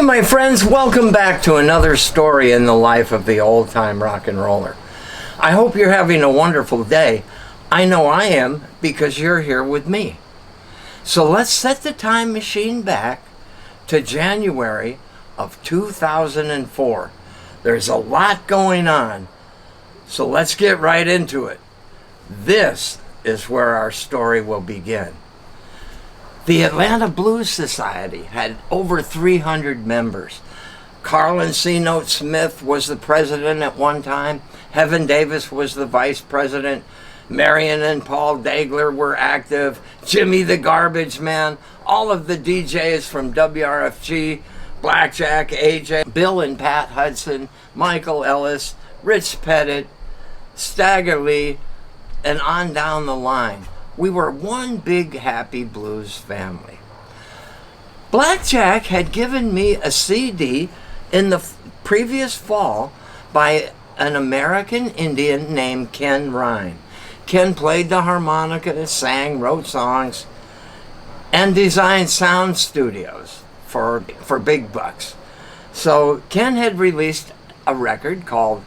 my friends, welcome back to another story in the life of the old-time rock and roller. I hope you're having a wonderful day. I know I am, because you're here with me. So let's set the time machine back to January of 2004. There's a lot going on, so let's get right into it. This is where our story will begin. The Atlanta Blues Society had over 300 members. Carlin C. Note Smith was the president at one time. Heaven Davis was the vice president. Marion and Paul Dagler were active. Jimmy the Garbage Man. All of the DJs from WRFG, Blackjack, AJ, Bill and Pat Hudson, Michael Ellis, Rich Pettit, Stagger Lee, and on down the line. We were one big happy blues family. Blackjack had given me a CD in the previous fall by an American Indian named Ken Rhyne. Ken played the harmonica, sang, wrote songs, and designed sound studios for big bucks. So Ken had released a record called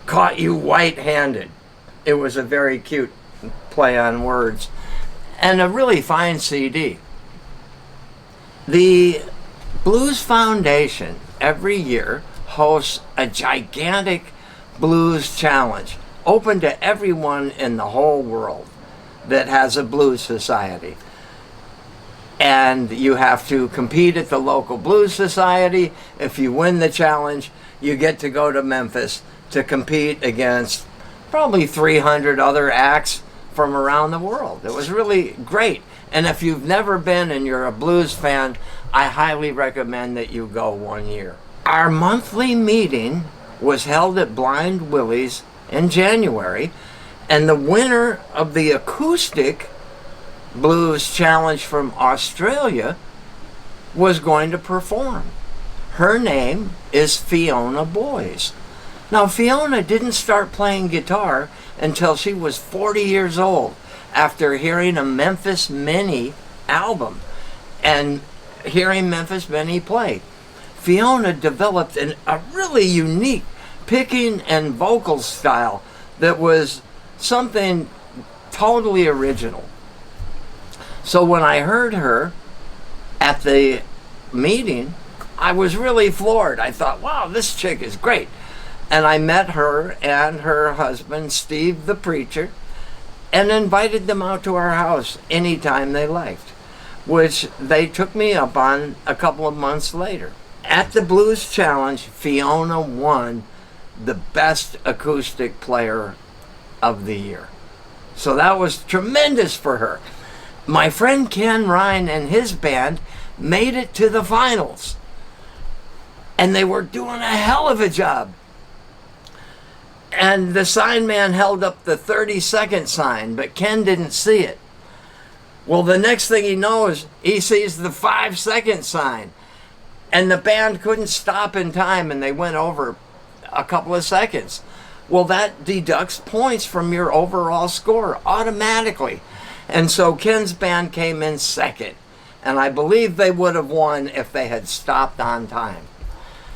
Caught You White-Handed. It was a very cute play on words, and a really fine CD. The Blues Foundation every year hosts a gigantic blues challenge open to everyone in the whole world that has a blues society. And you have to compete at the local blues society. If you win the challenge, you get to go to Memphis to compete against probably 300 other acts from around the world. It was really great. And if you've never been and you're a blues fan, I highly recommend that you go one year. Our monthly meeting was held at Blind Willie's in January, and the winner of the acoustic blues challenge from Australia was going to perform. Her name is Fiona Boyes. Now, Fiona didn't start playing guitar until she was 40 years old after hearing a Memphis Mini album and hearing Memphis Mini play. Fiona developed a really unique picking and vocal style that was something totally original. So when I heard her at the meeting, I was really floored. I thought, wow, this chick is great. And I met her and her husband, Steve the Preacher, and invited them out to our house anytime they liked, which they took me up on a couple of months later. At the Blues Challenge, Fiona won the Best Acoustic Player of the Year. So that was tremendous for her. My friend Ken Rhyne and his band made it to the finals, and they were doing a hell of a job. And the sign man held up the 30-second sign, but Ken didn't see it. Well, the next thing he knows, he sees the 5-second sign. And the band couldn't stop in time, and they went over a couple of seconds. Well, that deducts points from your overall score automatically. And so Ken's band came in second. And I believe they would have won if they had stopped on time.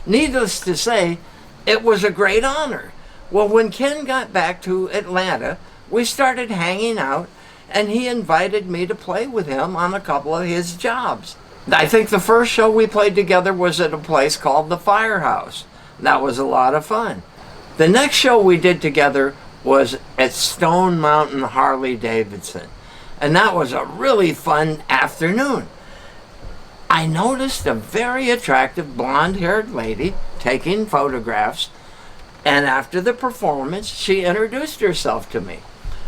Needless to say, it was a great honor. Well, when Ken got back to Atlanta, we started hanging out, and he invited me to play with him on a couple of his jobs. I think the first show we played together was at a place called the Firehouse. That was a lot of fun. The next show we did together was at Stone Mountain Harley Davidson, and that was a really fun afternoon. I noticed a very attractive blonde-haired lady taking photographs, and after the performance, she introduced herself to me.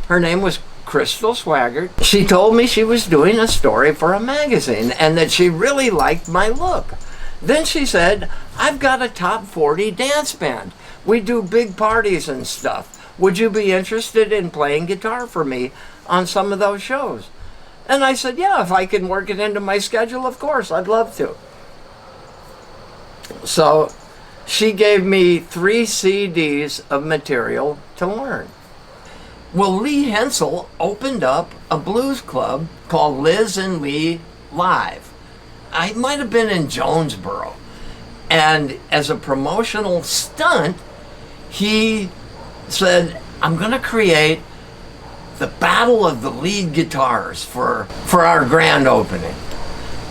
Her name was Crystal Swaggart. She told me she was doing a story for a magazine and that she really liked my look. Then she said, I've got a top 40 dance band. We do big parties and stuff. Would you be interested in playing guitar for me on some of those shows? And I said, yeah, if I can work it into my schedule, of course, I'd love to. So she gave me 3 CDs of material to learn. Well, Lee Hensel opened up a blues club called Liz and Lee Live. I might have been in Jonesboro. And as a promotional stunt, he said, I'm going to create the battle of the lead guitars for our grand opening.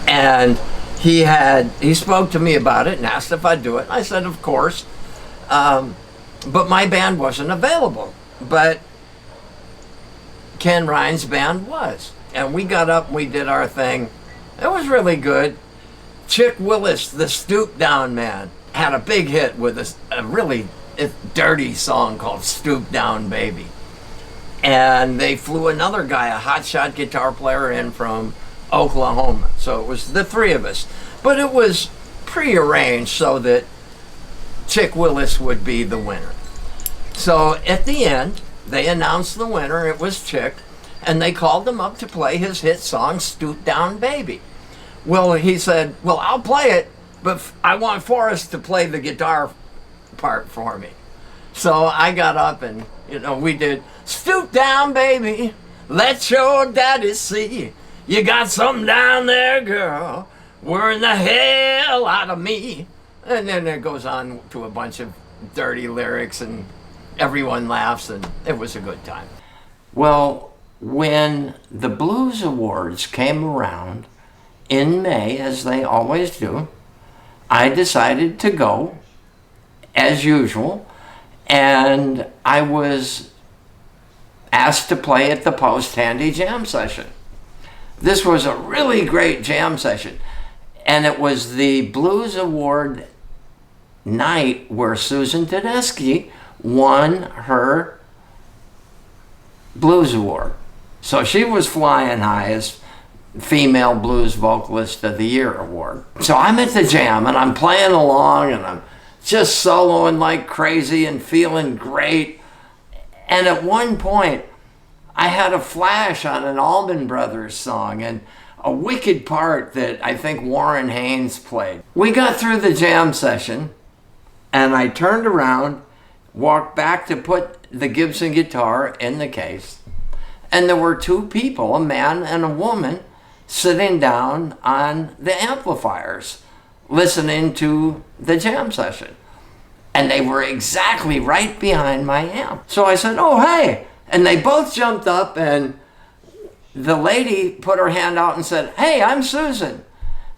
And he spoke to me about it and asked if I'd do it. I said, of course. But my band wasn't available. But Ken Rhyne's band was. And we got up and we did our thing. It was really good. Chick Willis, the Stoop Down Man, had a big hit with a really dirty song called Stoop Down Baby. And they flew another guy, a hotshot guitar player, in from Oklahoma. So it was the three of us. But it was prearranged so that Chick Willis would be the winner. So at the end, they announced the winner. It was Chick. And they called him up to play his hit song, Stoop Down Baby. Well, he said, well, I'll play it, but I want Forrest to play the guitar part for me. So I got up and, we did Stoop Down Baby, let your daddy see. You got something down there, girl, worrying the hell out of me. And then it goes on to a bunch of dirty lyrics and everyone laughs and it was a good time. Well, when the Blues Awards came around in May, as they always do, I decided to go, as usual, and I was asked to play at the post-Handy jam session. This was a really great jam session, and it was the Blues Award night where Susan Tedeschi won her Blues Award. So she was flying high as Female Blues Vocalist of the Year award. So I'm at the jam and I'm playing along and I'm just soloing like crazy and feeling great. And at one point, I had a flash on an Allman Brothers song and a wicked part that I think Warren Haynes played. We got through the jam session and I turned around, walked back to put the Gibson guitar in the case. And there were two people, a man and a woman, sitting down on the amplifiers, listening to the jam session. And they were exactly right behind my amp. So I said, oh, hey. And they both jumped up and the lady put her hand out and said, hey, I'm Susan.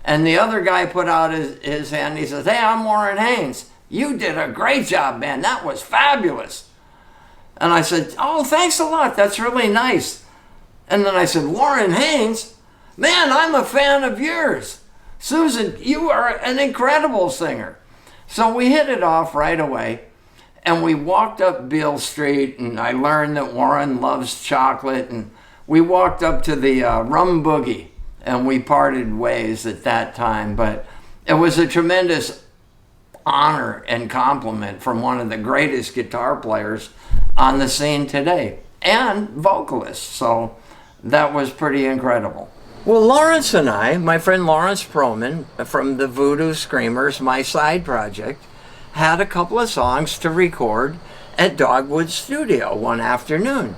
And the other guy put out his hand and he says, hey, I'm Warren Haynes. You did a great job, man. That was fabulous. And I said, oh, thanks a lot. That's really nice. And then I said, Warren Haynes, man, I'm a fan of yours. Susan, you are an incredible singer. So we hit it off right away. And we walked up Beale Street, and I learned that Warren loves chocolate. And we walked up to the Rum Boogie, and we parted ways at that time. But it was a tremendous honor and compliment from one of the greatest guitar players on the scene today, and vocalists. So that was pretty incredible. Well, Lawrence and I, my friend Lawrence Proman from the Voodoo Screamers, my side project, had a couple of songs to record at Dogwood Studio one afternoon.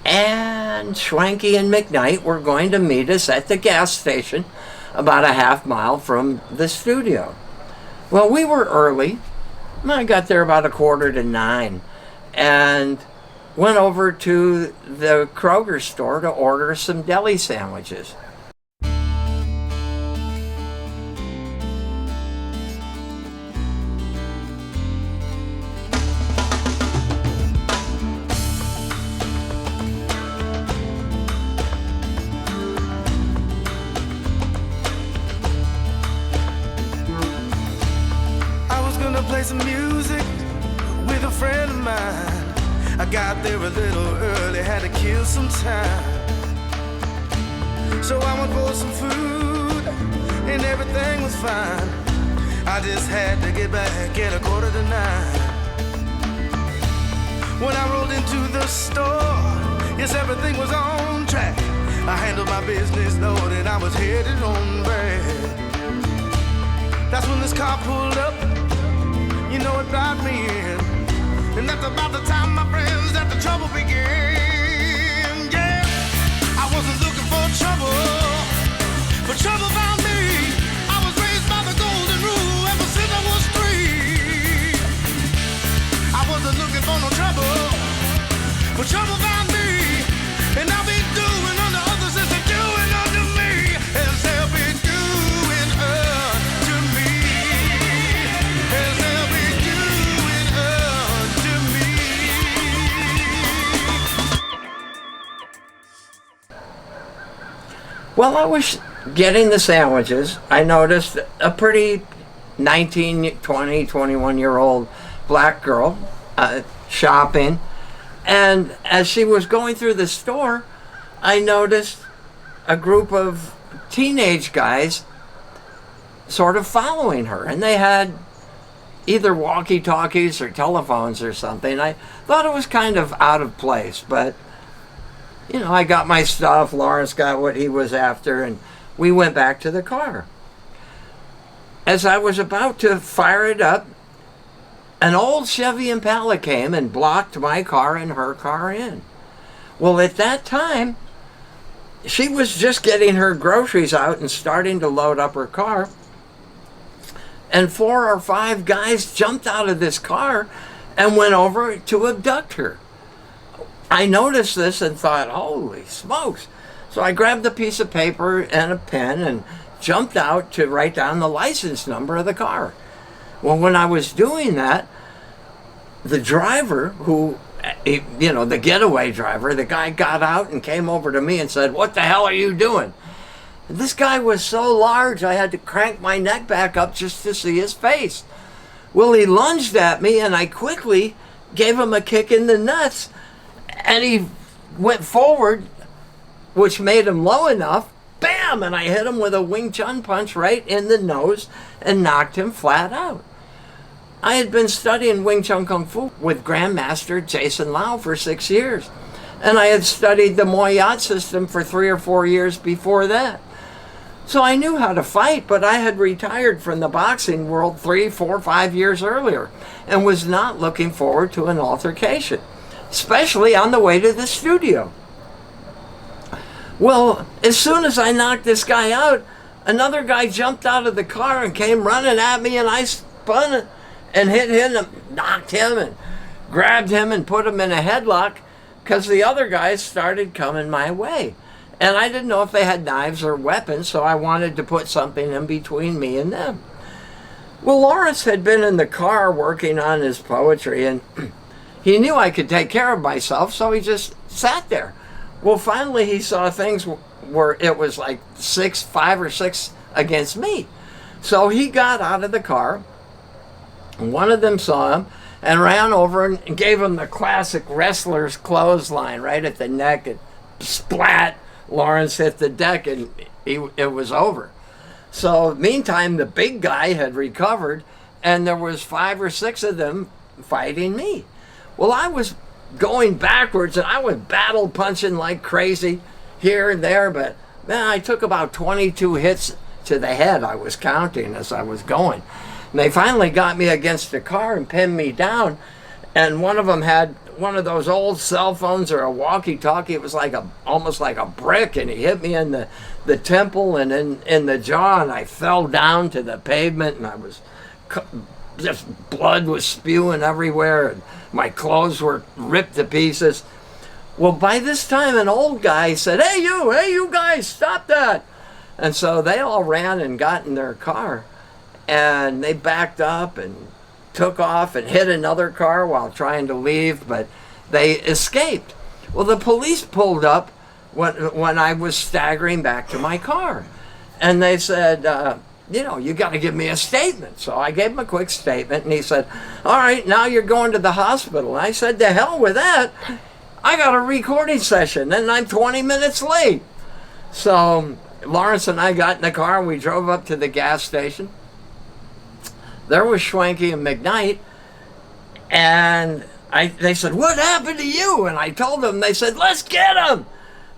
And Schwenke and McKnight were going to meet us at the gas station about a half mile from the studio. Well, we were early. I got there about 8:45 and went over to the Kroger store to order some deli sandwiches. I was gonna play some music with a friend of mine. I got there a little early, had to kill some time. So I went for some food, and everything was fine. I just had to get back at 8:45. When I rolled into the store, yes, everything was on track. I handled my business, Lord, and I was headed on back. That's when this car pulled up, you know it brought me in. And that's about the time, my friends, that the trouble began. Yeah, I wasn't looking for trouble, but trouble found me. I was raised by the golden rule. While I was getting the sandwiches, I noticed a pretty 19, 20, 21-year-old black girl shopping. And as she was going through the store, I noticed a group of teenage guys sort of following her. And they had either walkie-talkies or telephones or something. I thought it was kind of out of place, but you know, I got my stuff, Lawrence got what he was after, and we went back to the car. As I was about to fire it up, an old Chevy Impala came and blocked my car and her car in. Well, at that time, she was just getting her groceries out and starting to load up her car. And 4 or 5 guys jumped out of this car and went over to abduct her. I noticed this and thought, holy smokes. So I grabbed a piece of paper and a pen and jumped out to write down the license number of the car. Well, when I was doing that, the driver who, you know, the getaway driver, the guy got out and came over to me and said, "What the hell are you doing?" This guy was so large, I had to crank my neck back up just to see his face. Well, he lunged at me, and I quickly gave him a kick in the nuts, and he went forward, which made him low enough, bam, and I hit him with a Wing Chun punch right in the nose and knocked him flat out. I had been studying Wing Chun Kung Fu with Grandmaster Jason Lau for 6 years, and I had studied the Muay Yat system for 3 or 4 years before that. So I knew how to fight, but I had retired from the boxing world 3, 4, 5 years earlier and was not looking forward to an altercation, especially on the way to the studio. Well, as soon as I knocked this guy out, another guy jumped out of the car and came running at me, and I spun and hit him, knocked him, and grabbed him and put him in a headlock because the other guys started coming my way. And I didn't know if they had knives or weapons, so I wanted to put something in between me and them. Well, Lawrence had been in the car working on his poetry, and he knew I could take care of myself, so he just sat there. Well, finally he saw things where it was like 5 or 6 against me. So he got out of the car, and one of them saw him and ran over and gave him the classic wrestler's clothesline right at the neck, and splat. Lawrence hit the deck, and it was over. So meantime, the big guy had recovered, and there was 5 or 6 of them fighting me. Well, I was going backwards, and I was battle punching like crazy here and there, but man, I took about 22 hits to the head. I was counting as I was going. And they finally got me against the car and pinned me down, and one of them had one of those old cell phones or a walkie-talkie. It was like almost like a brick, and he hit me in the temple and in the jaw, and I fell down to the pavement, and I was just blood was spewing everywhere, and my clothes were ripped to pieces. Well, by this time, an old guy said, hey you guys, stop that. And so they all ran and got in their car, and they backed up and took off and hit another car while trying to leave, but they escaped. Well, the police pulled up when I was staggering back to my car, and they said, you got to give me a statement. So I gave him a quick statement, and he said, all right, now you're going to the hospital. And I said, to hell with that. I got a recording session, and I'm 20 minutes late. So Lawrence and I got in the car, and we drove up to the gas station. There was Schwenke and McKnight, and they said, what happened to you? And I told them. They said, let's get them.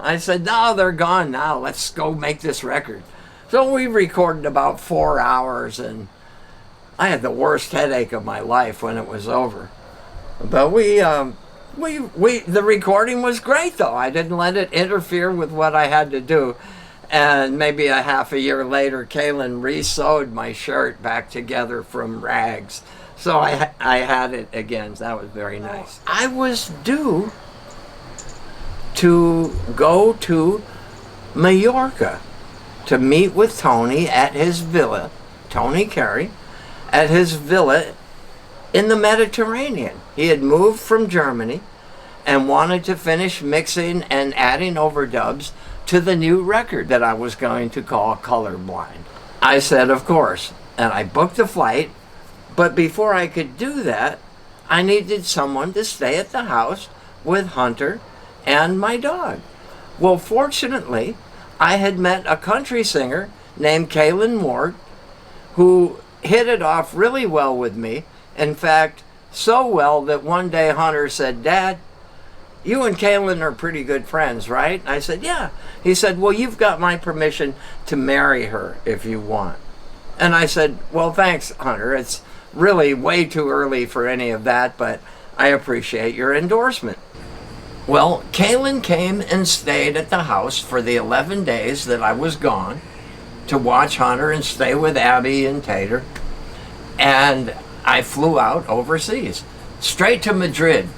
I said, no, they're gone now. Let's go make this record. So we recorded about 4 hours, and I had the worst headache of my life when it was over. But the recording was great, though. I didn't let it interfere with what I had to do. And maybe a half a year later, Kaylin re-sewed my shirt back together from rags. So I had it again. That was very nice. I was due to go to Mallorca to meet with Tony at his villa, Tony Carey, at his villa in the Mediterranean. He had moved from Germany and wanted to finish mixing and adding overdubs to the new record that I was going to call Colorblind. I said, of course, and I booked a flight, but before I could do that, I needed someone to stay at the house with Hunter and my dog. Well, fortunately, I had met a country singer named Kaylin Ward who hit it off really well with me. In fact, so well that one day Hunter said, "Dad, you and Kaylin are pretty good friends, right?" I said, "Yeah." He said, "Well, you've got my permission to marry her if you want." And I said, "Well, thanks, Hunter. It's really way too early for any of that, but I appreciate your endorsement." Well, Kaylin came and stayed at the house for the 11 days that I was gone to watch Hunter and stay with Abby and Tater. And I flew out overseas, straight to Madrid.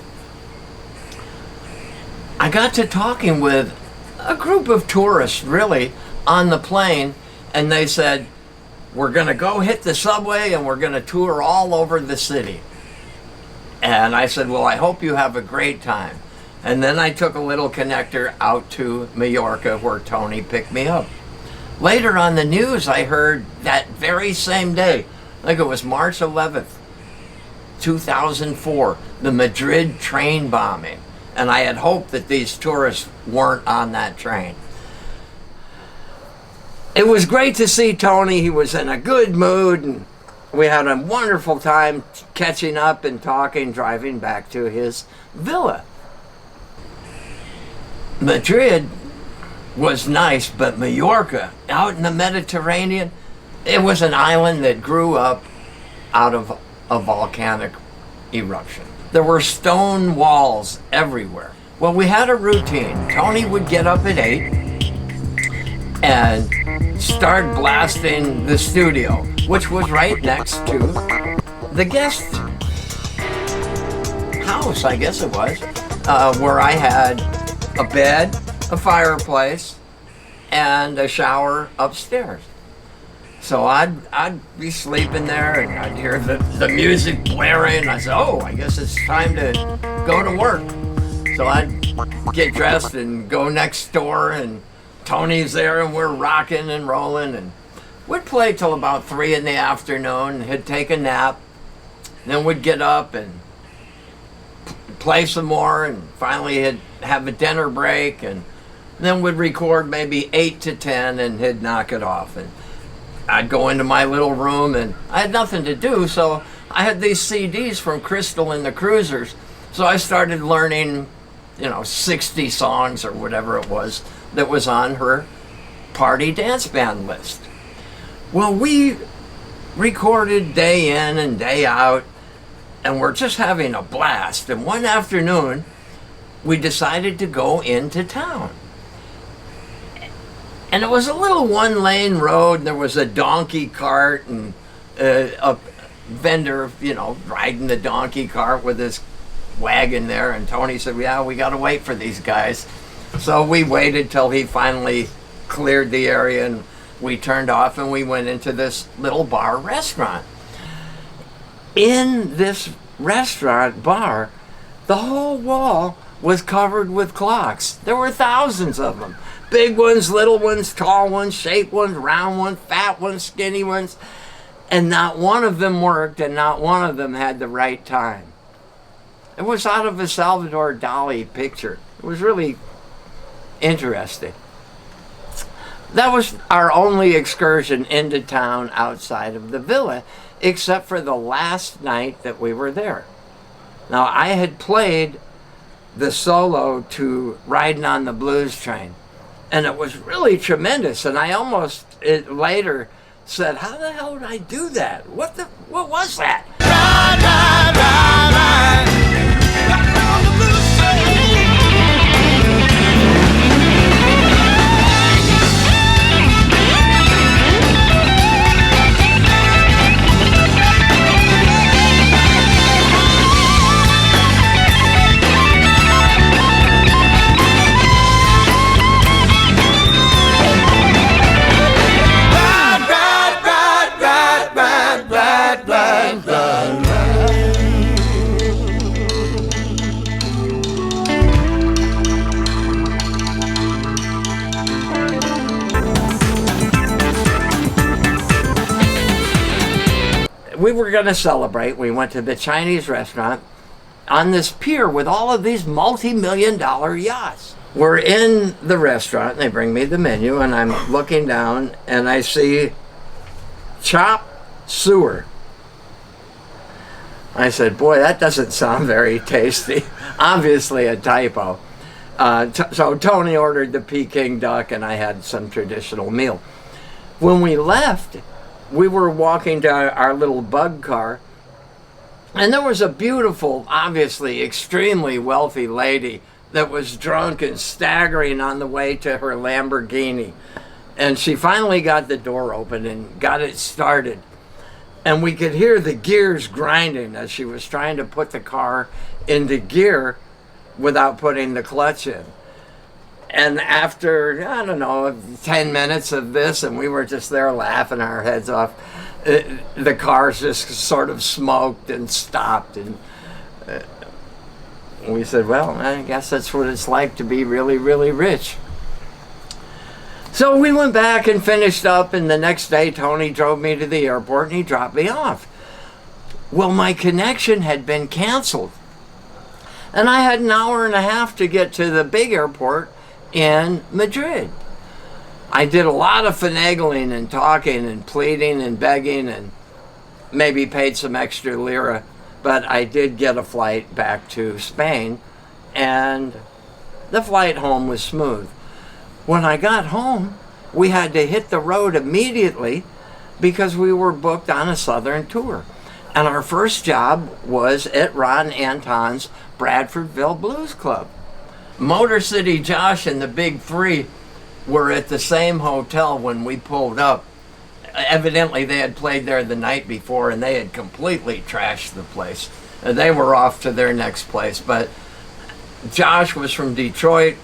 I got to talking with a group of tourists, really, on the plane, and they said, "We're going to go hit the subway and we're going to tour all over the city." And I said, "Well, I hope you have a great time." And then I took a little connector out to Mallorca where Tony picked me up. Later on the news, I heard that very same day, I think it was March 11th, 2004, the Madrid train bombing. And I had hoped that these tourists weren't on that train. It was great to see Tony. He was in a good mood, and we had a wonderful time catching up and talking, driving back to his villa. Madrid was nice, but Mallorca, out in the Mediterranean, it was an island that grew up out of a volcanic eruption. There were stone walls everywhere. Well, we had a routine. Tony would get up at 8 and start blasting the studio, which was right next to the guest house, I guess it was, where I had a bed, a fireplace, and a shower upstairs. So I'd be sleeping there, and I'd hear the music blaring. I said, "Oh, I guess it's time to go to work." So I'd get dressed and go next door, and Tony's there, and we're rocking and rolling, and we'd play till about 3 in the afternoon. He'd take a nap, then we'd get up and play some more, and finally he'd have a dinner break, and then we'd record maybe 8 to 10, and he'd knock it off. And I'd go into my little room, and I had nothing to do, so I had these CDs from Crystal and the Cruisers. So I started learning, 60 songs or whatever it was that was on her party dance band list. Well, we recorded day in and day out, and we're just having a blast. And one afternoon, we decided to go into town. And it was a little one-lane road, and there was a donkey cart and a vendor, riding the donkey cart with his wagon there. And Tony said, "Yeah, we got to wait for these guys." So we waited till he finally cleared the area, and we turned off, and we went into this little bar restaurant. In this restaurant bar, the whole wall was covered with clocks. There were thousands of them. Big ones, little ones, tall ones, shaped ones, round ones, fat ones, skinny ones. And not one of them worked, and not one of them had the right time. It was out of a Salvador Dali picture. It was really interesting. That was our only excursion into town outside of the villa, except for the last night that we were there. Now, I had played the solo to Riding on the Blues Train, and it was really tremendous. And I almost later said, "How the hell did I do that? What was that?" Ride, ride, ride, ride. Ride on the blues train. we were going to celebrate. We went to the Chinese restaurant on this pier with all of these multi-million-dollar yachts. We're in the restaurant, they bring me the menu, and I'm looking down, and I see chop suey. I said, boy, that doesn't sound very tasty. Obviously a typo. So Tony ordered the Peking duck, and I had some traditional meal. When we left, we were walking to our little bug car, and there was a beautiful, obviously extremely wealthy lady that was drunk and staggering on the way to her Lamborghini. And she finally got the door open and got it started. And we could hear the gears grinding as she was trying to put the car into gear without putting the clutch in. And after, I don't know, 10 minutes of this, and we were just there laughing our heads off, the car just sort of smoked and stopped. And we said, well, I guess that's what it's like to be really, really rich. So we went back and finished up, and the next day Tony drove me to the airport and he dropped me off. Well, my connection had been canceled, and I had an hour and a half to get to the big airport in Madrid. I did a lot of finagling and talking and pleading and begging and maybe paid some extra lira, but I did get a flight back to Spain, and the flight home was smooth. When I got home, we had to hit the road immediately because we were booked on a southern tour. And our first job was at Ron Anton's Bradfordville Blues Club. Motor City Josh and the Big Three were at the same hotel when we pulled up. Evidently they had played there the night before and they had completely trashed the place. And they were off to their next place. But Josh was from Detroit,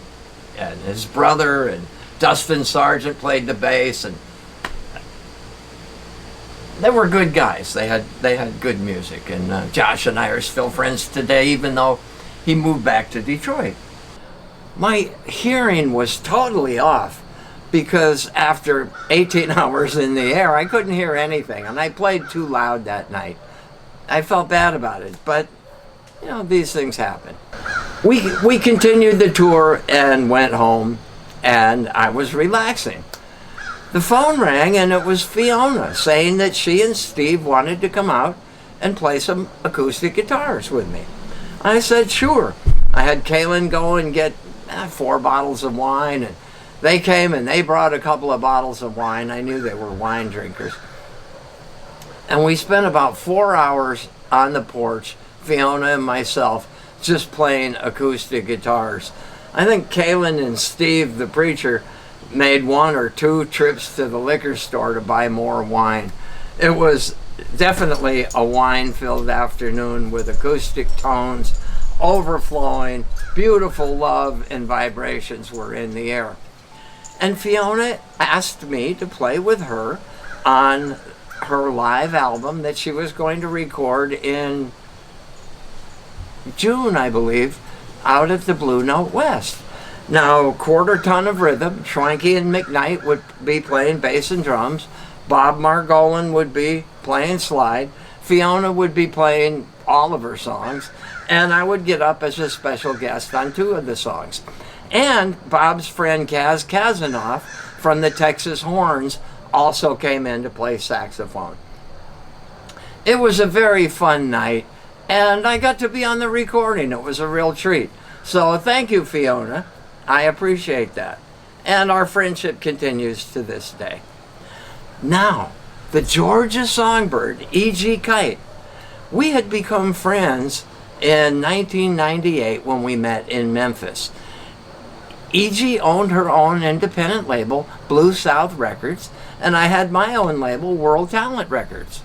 and his brother and Dustin Sargent played the bass, and they were good guys. They had good music, and Josh and I are still friends today, even though he moved back to Detroit. My hearing was totally off because after 18 hours in the air, I couldn't hear anything, and I played too loud that night. I felt bad about it, but you know, these things happen. We continued the tour and went home, and I was relaxing. The phone rang, and it was Fiona saying that she and Steve wanted to come out and play some acoustic guitars with me. I said, sure. I had Kaylin go and get 4 bottles of wine, and they came and they brought a couple of bottles of wine. I knew they were wine drinkers. And we spent about 4 hours on the porch, Fiona and myself, just playing acoustic guitars. I think Kaylin and Steve, the preacher, made 1 or 2 trips to the liquor store to buy more wine. It was definitely a wine-filled afternoon with acoustic tones overflowing. Beautiful love and vibrations were in the air. And Fiona asked me to play with her on her live album that she was going to record in June, I believe, out at the Blue Note West. Now, quarter ton of rhythm, Schwenke and McKnight would be playing bass and drums, Bob Margolin would be playing slide, Fiona would be playing all of her songs, and I would get up as a special guest on 2 of the songs. And Bob's friend Kaz Kazanoff from the Texas Horns also came in to play saxophone. It was a very fun night, and I got to be on the recording. It was a real treat. So thank you, Fiona. I appreciate that. And our friendship continues to this day. Now, the Georgia Songbird, EG Kight. We had become friends in 1998 when we met in Memphis. EG owned her own independent label, Blue South Records, and I had my own label, World Talent Records.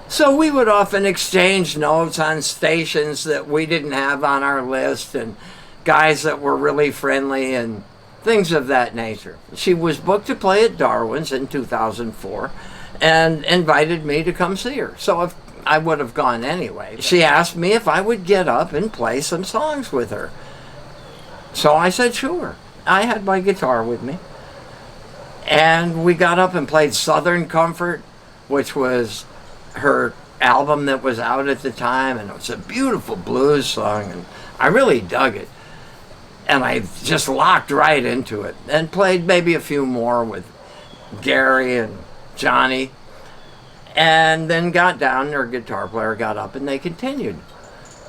So we would often exchange notes on stations that we didn't have on our list and guys that were really friendly and things of that nature. She was booked to play at Darwin's in 2004 and invited me to come see her. So if I would have gone anyway. She asked me if I would get up and play some songs with her. So I said, sure. I had my guitar with me. And we got up and played Southern Comfort, which was her album that was out at the time, and it was a beautiful blues song, and I really dug it. And I just locked right into it and played maybe a few more with Gary and Johnny, and then got down, their guitar player got up, and they continued.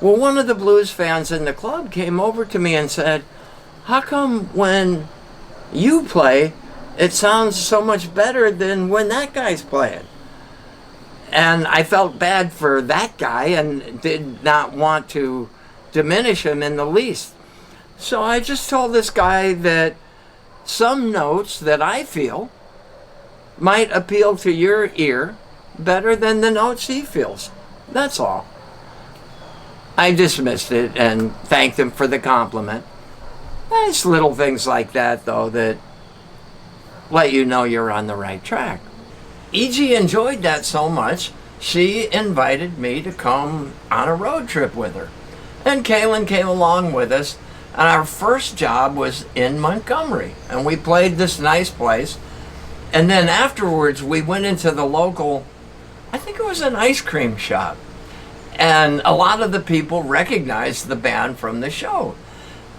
Well, one of the blues fans in the club came over to me and said, how come when you play, it sounds so much better than when that guy's playing? And I felt bad for that guy and did not want to diminish him in the least. So I just told this guy that some notes that I feel might appeal to your ear better than the notes he feels. That's all. I dismissed it and thanked him for the compliment. Nice little things like that, though, that let you know you're on the right track. EG enjoyed that so much, she invited me to come on a road trip with her. And Kaylin came along with us, and our first job was in Montgomery. And we played this nice place. And then afterwards, we went into the local, I think it was an ice cream shop. And a lot of the people recognized the band from the show.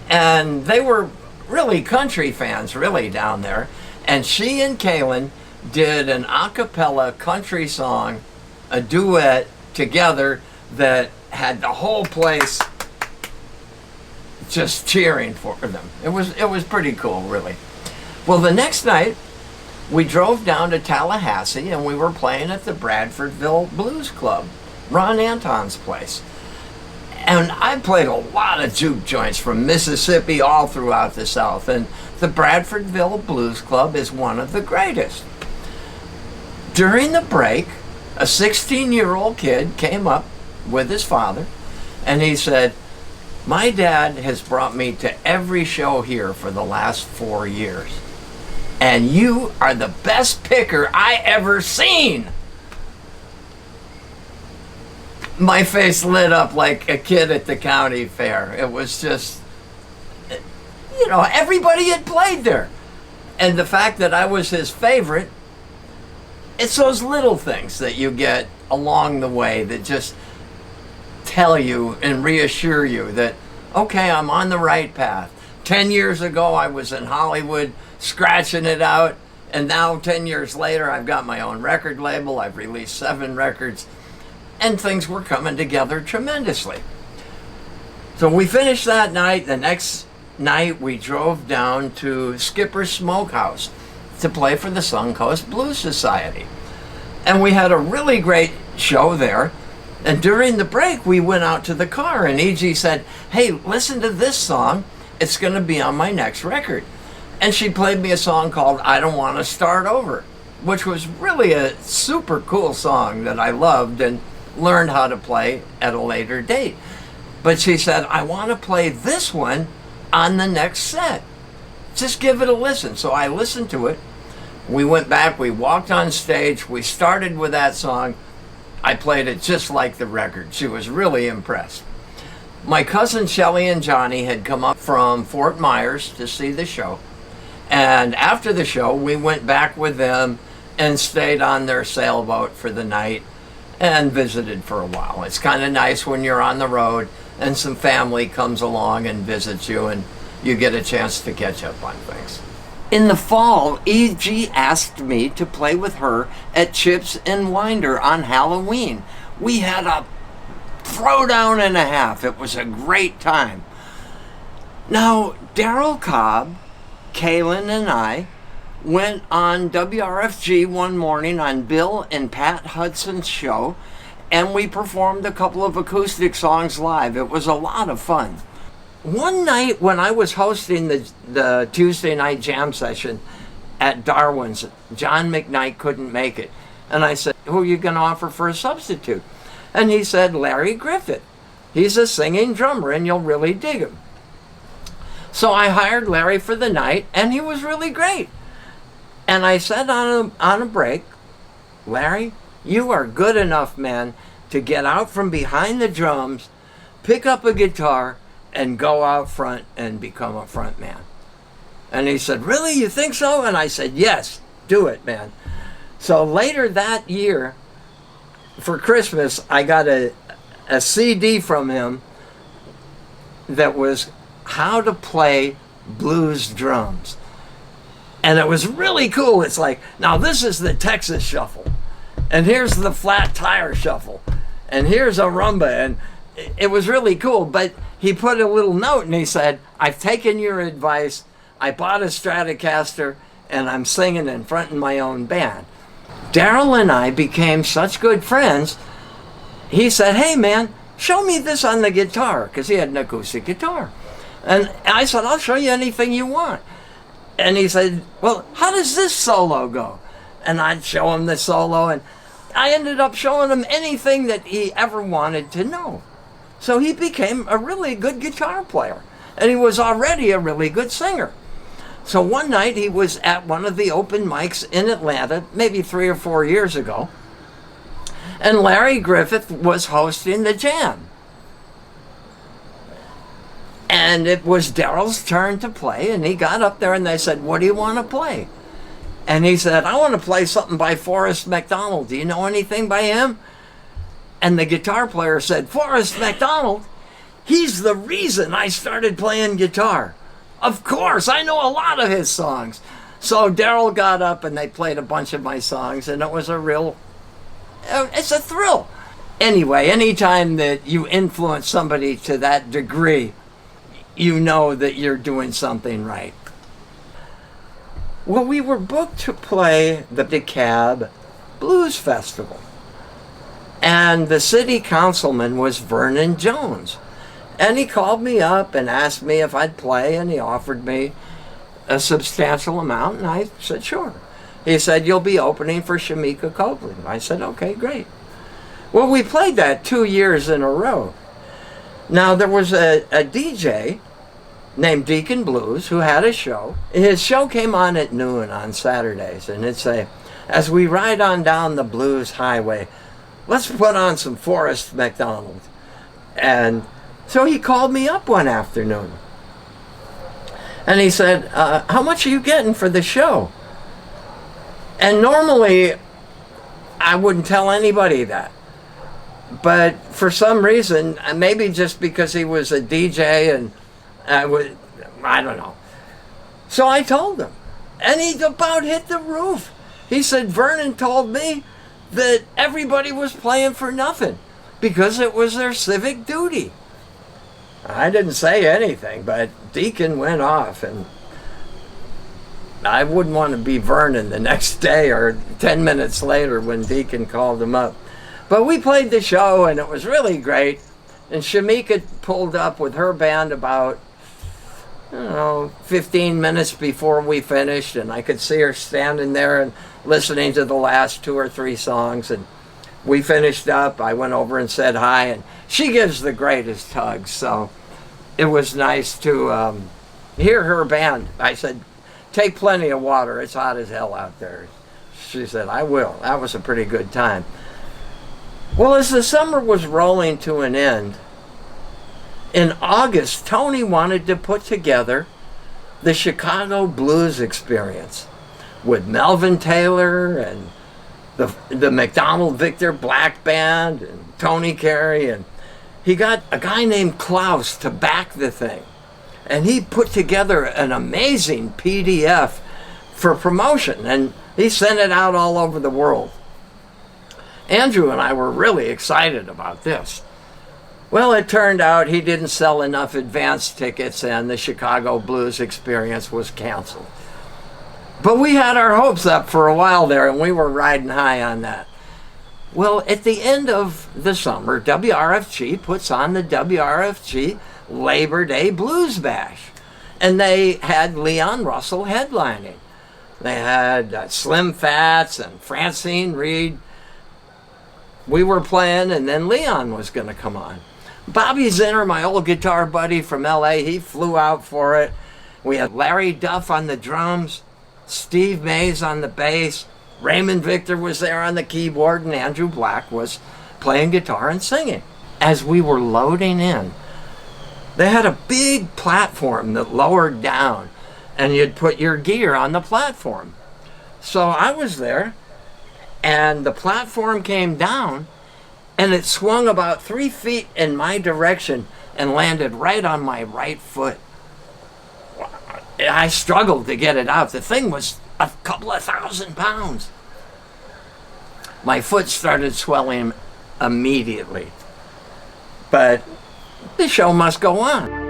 And they were really country fans, really, down there. And she and Kaylin did an a cappella country song, a duet together that had the whole place just cheering for them. It was pretty cool, really. Well, the next night, we drove down to Tallahassee, and we were playing at the Bradfordville Blues Club, Ron Anton's place. And I played a lot of juke joints from Mississippi all throughout the South, and the Bradfordville Blues Club is one of the greatest. During the break, a 16-year-old kid came up with his father, and he said, my dad has brought me to every show here for the last 4 years, and you are the best picker I ever seen. My face lit up like a kid at the county fair. It was just, you know, everybody had played there. And the fact that I was his favorite, it's those little things that you get along the way that just tell you and reassure you that, okay, I'm on the right path. 10 years ago, I was in Hollywood scratching it out. And now 10 years later, I've got my own record label. I've released 7 records. And things were coming together tremendously. So we finished that night. The next night, we drove down to Skipper's Smokehouse to play for the Suncoast Blues Society. And we had a really great show there. And during the break, we went out to the car, and EG said, hey, listen to this song. It's going to be on my next record. And she played me a song called I Don't Want to Start Over, which was really a super cool song that I loved and learned how to play at a later date. But she said, I want to play this one on the next set. Just give it a listen. So I listened to it. We went back, we walked on stage, we started with that song. I played it just like the record. She was really impressed. My cousin Shelly and Johnny had come up from Fort Myers to see the show. And after the show, we went back with them and stayed on their sailboat for the night and visited for a while. It's kind of nice when you're on the road and some family comes along and visits you and you get a chance to catch up on things. In the fall, EG asked me to play with her at Chips and Winder on Halloween. We had a throwdown and a half. It was a great time. Now, Darryl, Cobb, Kaylin, and I went on WRFG one morning on Bill and Pat Hudson's show, and we performed a couple of acoustic songs live. It was a lot of fun. One night when I was hosting the Tuesday night jam session at Darwin's, John McKnight couldn't make it. And I said, who are you going to offer for a substitute? And he said, Larry Griffith. He's a singing drummer and you'll really dig him. So I hired Larry for the night, and he was really great. And I said on a break, Larry, you are good enough, man, to get out from behind the drums, pick up a guitar, and go out front and become a front man. And he said, really, you think so? And I said, yes, do it, man. So later that year, for Christmas, I got a CD from him that was how to play blues drums. And it was really cool. It's like, now this is the Texas shuffle, and here's the flat tire shuffle, and here's a rumba. And it was really cool. But he put a little note and he said, I've taken your advice. I bought a Stratocaster and I'm singing in front of my own band. Darryl and I became such good friends. He said, hey man, show me this on the guitar, because he had an acoustic guitar. And I said, I'll show you anything you want. And he said, well, how does this solo go? And I'd show him the solo, and I ended up showing him anything that he ever wanted to know. So he became a really good guitar player, and he was already a really good singer. So one night he was at one of the open mics in Atlanta, maybe 3 or 4 years ago, and Larry Griffith was hosting the jam. And it was Darryl's turn to play, and he got up there and they said, what do you want to play? And he said, I want to play something by Forrest McDonald. Do you know anything by him? And the guitar player said, Forrest McDonald? He's the reason I started playing guitar. Of course, I know a lot of his songs. So Darryl got up and they played a bunch of my songs, and it was it's a thrill. Anyway, anytime that you influence somebody to that degree, you know that you're doing something right. Well, we were booked to play the Dekalb Blues Festival. And the city councilman was Vernon Jones. And he called me up and asked me if I'd play, and he offered me a substantial amount, and I said, sure. He said, you'll be opening for Shemekia Copeland. I said, okay, great. Well, we played that 2 years in a row. Now, there was a DJ named Deacon Blues who had a show. His show came on at noon on Saturdays, and it'd say, as we ride on down the blues highway, let's put on some Forrest McDonald. And so he called me up one afternoon, and he said, how much are you getting for the show? And normally, I wouldn't tell anybody that. But for some reason, maybe just because he was a DJ and I don't know. So I told him, and he about hit the roof. He said, Vernon told me that everybody was playing for nothing because it was their civic duty. I didn't say anything, but Deacon went off, and I wouldn't want to be Vernon the next day or 10 minutes later when Deacon called him up. But we played the show, and it was really great. And Shemekia pulled up with her band about, 15 minutes before we finished, and I could see her standing there and listening to the last 2 or 3 songs. And we finished up. I went over and said hi, and she gives the greatest hugs. So it was nice to hear her band. I said, take plenty of water. It's hot as hell out there. She said, I will. That was a pretty good time. Well, as the summer was rolling to an end, in August, Tony wanted to put together the Chicago Blues Experience with Melvin Taylor and the McDonald Victor Black Band and Tony Carey. And he got a guy named Klaus to back the thing. And he put together an amazing PDF for promotion, and he sent it out all over the world. Andrew and I were really excited about this. Well, it turned out he didn't sell enough advance tickets, and the Chicago Blues Experience was canceled. But we had our hopes up for a while there, and we were riding high on that. Well, at the end of the summer, WRFG puts on the WRFG Labor Day Blues Bash, and they had Leon Russell headlining. They had Slim Fats and Francine Reed. We were playing, and then Leon was going to come on. Bobby Zinner, my old guitar buddy from LA, he flew out for it. We had Larry Duff on the drums, Steve Mays on the bass, Raymond Victor was there on the keyboard, and Andrew Black was playing guitar and singing. As we were loading in, they had a big platform that lowered down, and you'd put your gear on the platform. So I was there, and the platform came down, and it swung about 3 feet in my direction and landed right on my right foot. I struggled to get it out. The thing was a couple of 1,000 pounds. My foot started swelling immediately. But the show must go on.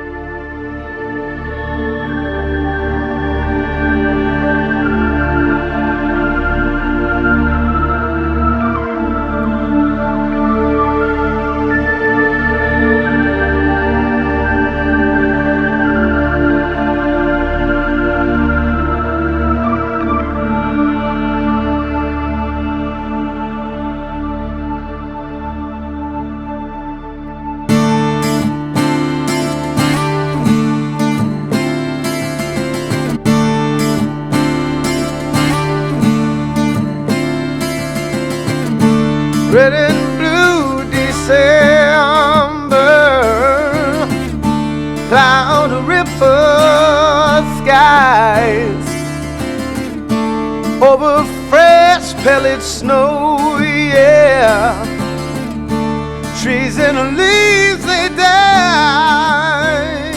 Red and blue December, cloud ripper skies, over fresh pellet snow, yeah, trees and leaves they die.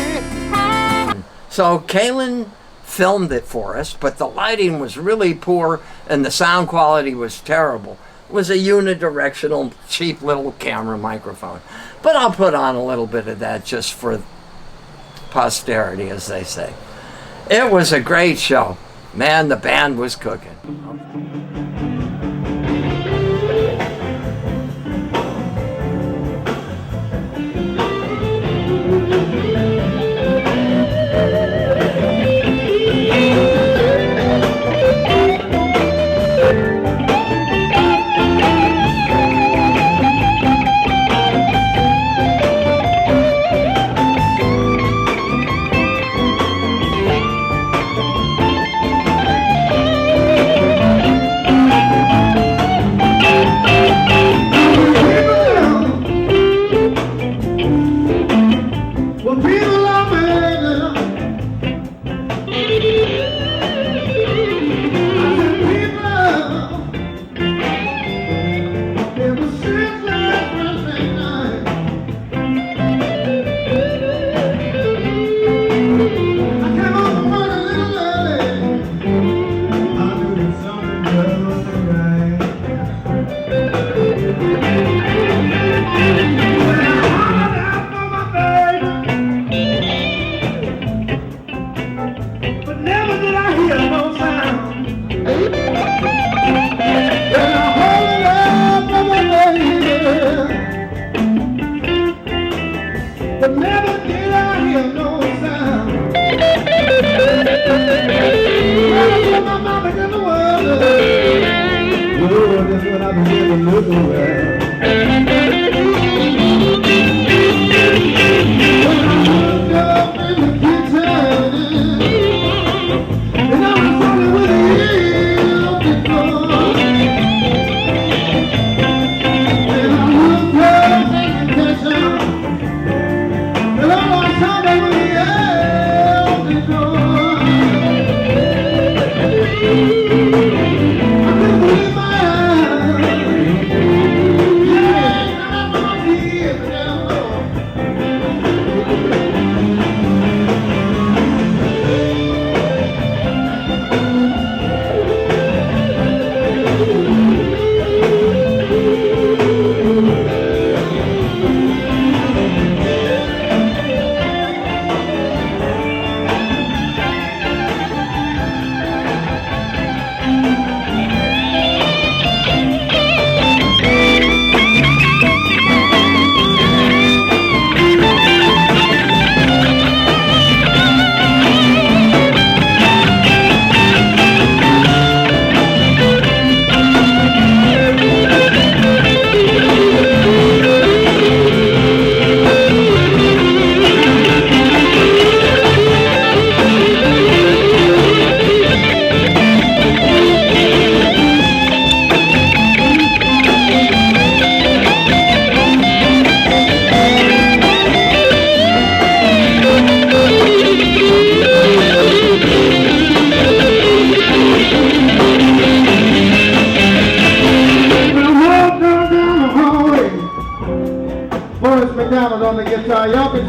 So Kaylin filmed it for us, but the lighting was really poor and the sound quality was terrible. It was a unidirectional, cheap little camera microphone. But I'll put on a little bit of that just for posterity, as they say. It was a great show. Man, the band was cooking.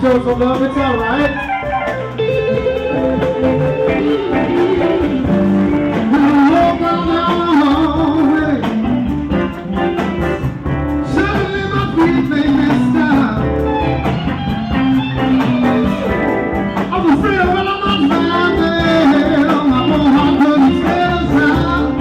show some love, it's alright. Suddenly my feet made me stop. I was afraid when I'm not lying there, my own heart couldn't stand aside.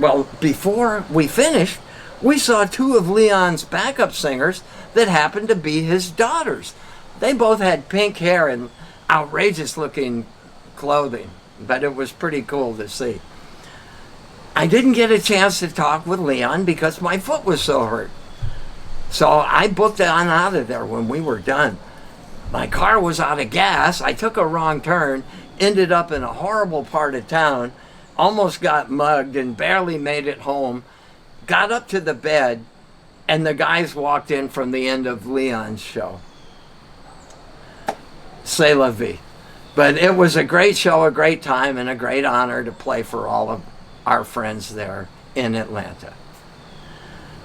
Well, before we finished, we saw two of Leon's backup singers that happened to be his daughters. They both had pink hair and outrageous looking clothing, but it was pretty cool to see. I didn't get a chance to talk with Leon because my foot was so hurt. So I booked on out of there when we were done. My car was out of gas. I took a wrong turn, ended up in a horrible part of town, almost got mugged and barely made it home. Got up to the bed, and the guys walked in from the end of Leon's show. C'est la vie. But it was a great show, a great time, and a great honor to play for all of our friends there in Atlanta.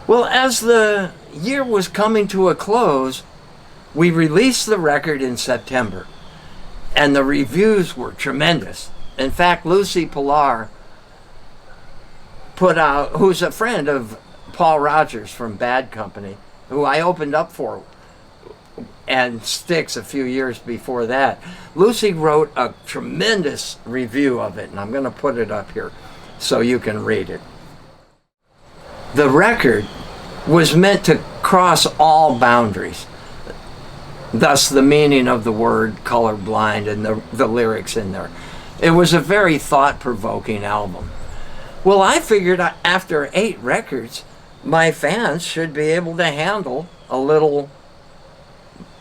Well, as the year was coming to a close, we released the record in September, and the reviews were tremendous. In fact, Lucy Pilar put out, who's a friend of Paul Rogers from Bad Company, who I opened up for, and Styx a few years before that. Lucy wrote a tremendous review of it, and I'm going to put it up here so you can read it. The record was meant to cross all boundaries, thus the meaning of the word colorblind and the lyrics in there. It was a very thought-provoking album. Well, I figured after 8 records, my fans should be able to handle a little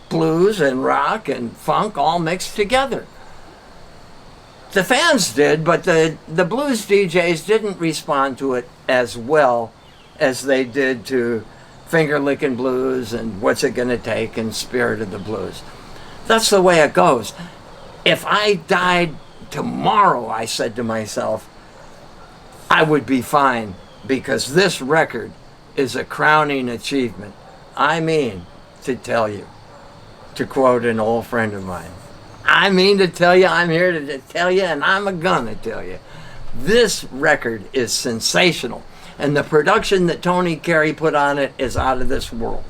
blues and rock and funk all mixed together. The fans did, but the blues DJs didn't respond to it as well as they did to Finger Lickin' Blues and What's It Gonna Take and Spirit of the Blues. That's the way it goes. If I died tomorrow, I said to myself, I would be fine, because this record is a crowning achievement. I mean to tell you, to quote an old friend of mine, I mean to tell you, I'm here to tell you, and I'm gonna tell you. This record is sensational, and the production that Tony Carey put on it is out of this world.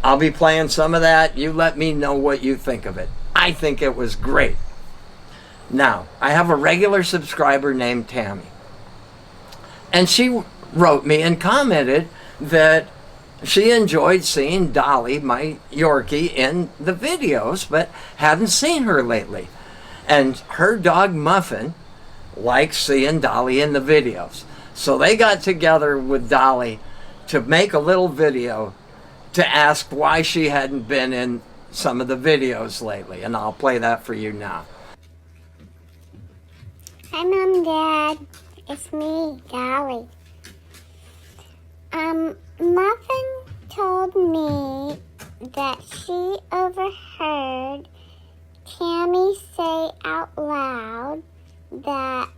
I'll be playing some of that. You let me know what you think of it. I think it was great. Now, I have a regular subscriber named Tammy, and she wrote me and commented that she enjoyed seeing Dolly, my Yorkie, in the videos, but hadn't seen her lately. And her dog Muffin likes seeing Dolly in the videos. So they got together with Dolly to make a little video to ask why she hadn't been in some of the videos lately. And I'll play that for you now. Hi, Mom, Dad. It's me, Dolly. Muffin told me that she overheard Tammy say out loud that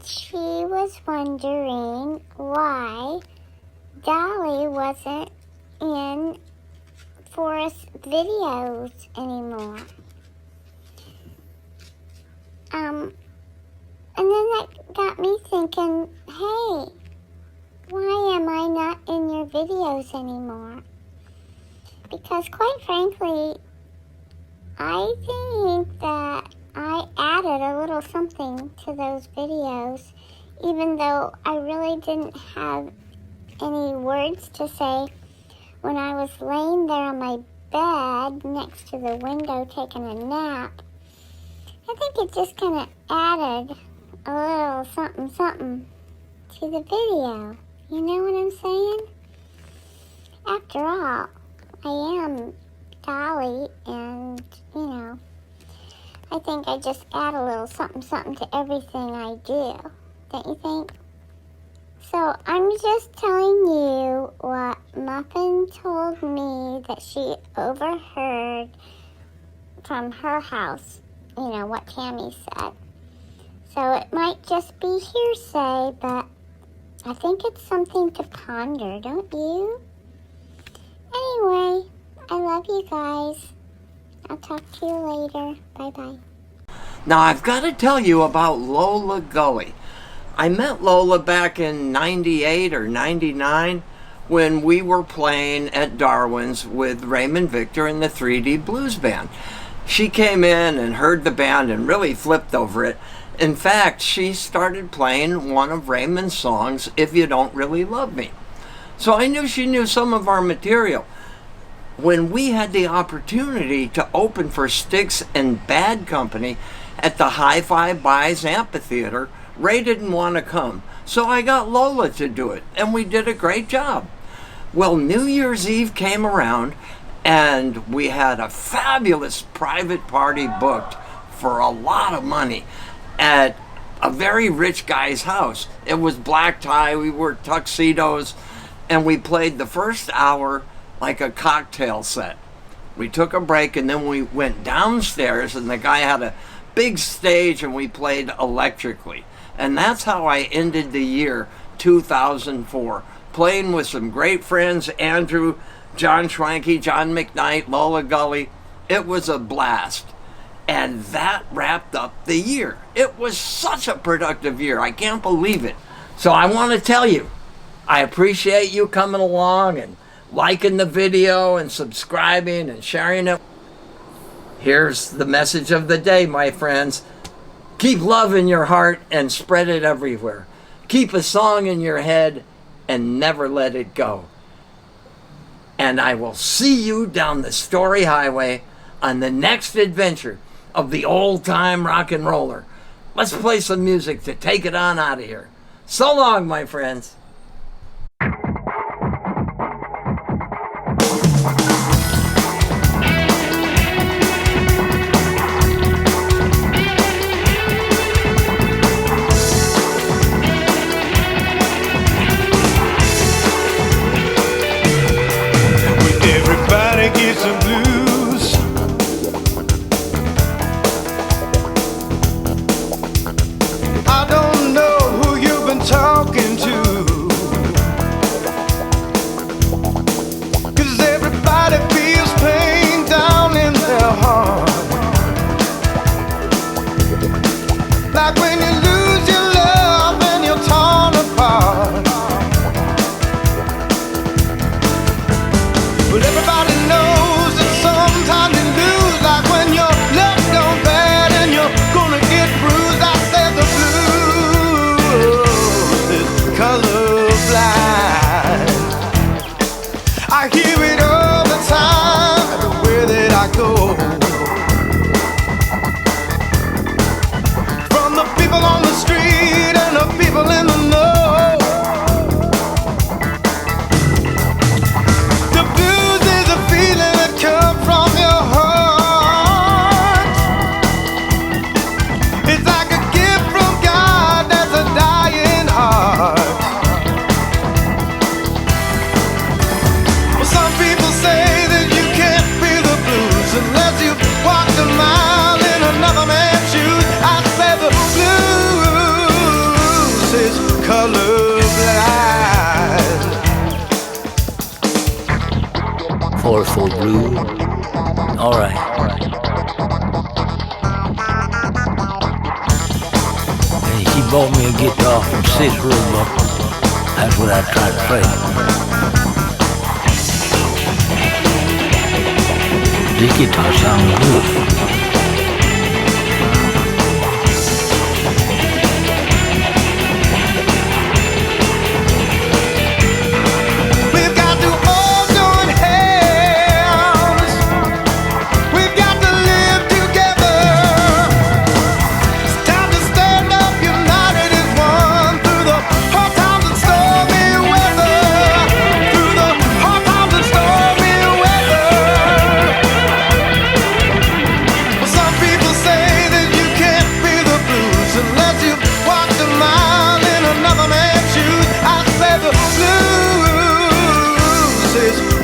she was wondering why Dolly wasn't in Forrest's videos anymore. And then that got me thinking, hey, why am I not in your videos anymore? Because quite frankly, I think that I added a little something to those videos, even though I really didn't have any words to say when I was laying there on my bed next to the window taking a nap. I think it just kind of added a little something something to the video. You know what I'm saying? After all, I am Dolly, and, you know, I think I just add a little something something to everything I do. Don't you think? So I'm just telling you what Muffin told me that she overheard from her house. You know, what Tammy said. So it might just be hearsay, but I think it's something to ponder, don't you? Anyway, I love you guys. I'll talk to you later. Bye-bye. Now, I've got to tell you about Lola Gully. I met Lola back in 98 or 99 when we were playing at Darwin's with Raymond Victor and the 3D Blues Band. She came in and heard the band and really flipped over it. In fact, she started playing one of Raymond's songs, If You Don't Really Love Me. So I knew she knew some of our material. When we had the opportunity to open for Styx and Bad Company at the Hi-Fi Buys Amphitheater, Ray didn't want to come. So I got Lola to do it, and we did a great job. Well, New Year's Eve came around, and we had a fabulous private party booked for a lot of money at a very rich guy's house. It was black tie, we wore tuxedos, and we played the first hour like a cocktail set. We took a break, and then we went downstairs, and the guy had a big stage, and we played electrically. And that's how I ended the year 2004, playing with some great friends, Andrew, Jon Schwenke, John McKnight, Lola Gully. It was a blast. And that wrapped up the year. It was such a productive year. I can't believe it. So I want to tell you, I appreciate you coming along and liking the video and subscribing and sharing it. Here's the message of the day, my friends. Keep love in your heart and spread it everywhere. Keep a song in your head and never let it go. And I will see you down the Story Highway on the next adventure of the old-time rock and roller. Let's play some music to take it on out of here. So long, my friends. Everybody gets the blues. I don't know who you've been talking to, 'cause everybody feels pain down in their heart. Like when you lose your love and you're torn apart. But everybody knows that sometimes you lose, like when your luck goes bad and you're gonna get bruised. I said the blues is colorblind. I hear it all the time, everywhere that I go. From the people on the street and the people in the know. Come from your heart. It's like a gift from God that's a dying heart. Well, some people say that you can't feel the blues unless you walk a mile in another man's shoes. I said the blues is colorblind. Forceful blue. All right. And she bought me a guitar from 6 River. That's what I tried to play. This guitar sounds good.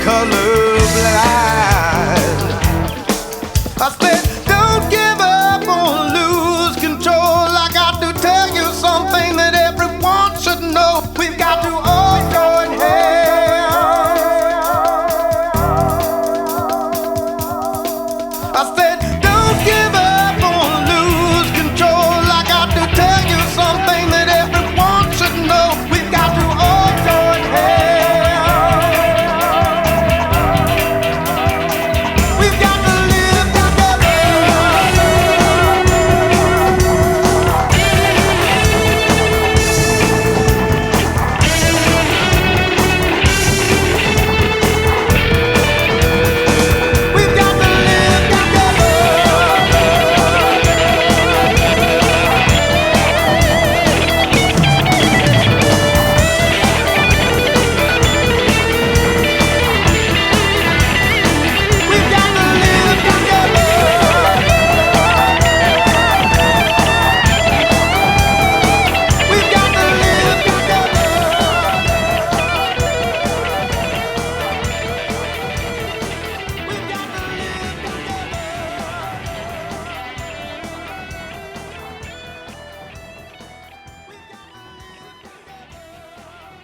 Colorblind. I said, don't give up or lose control. I got to tell you something that everyone should know. We've got to all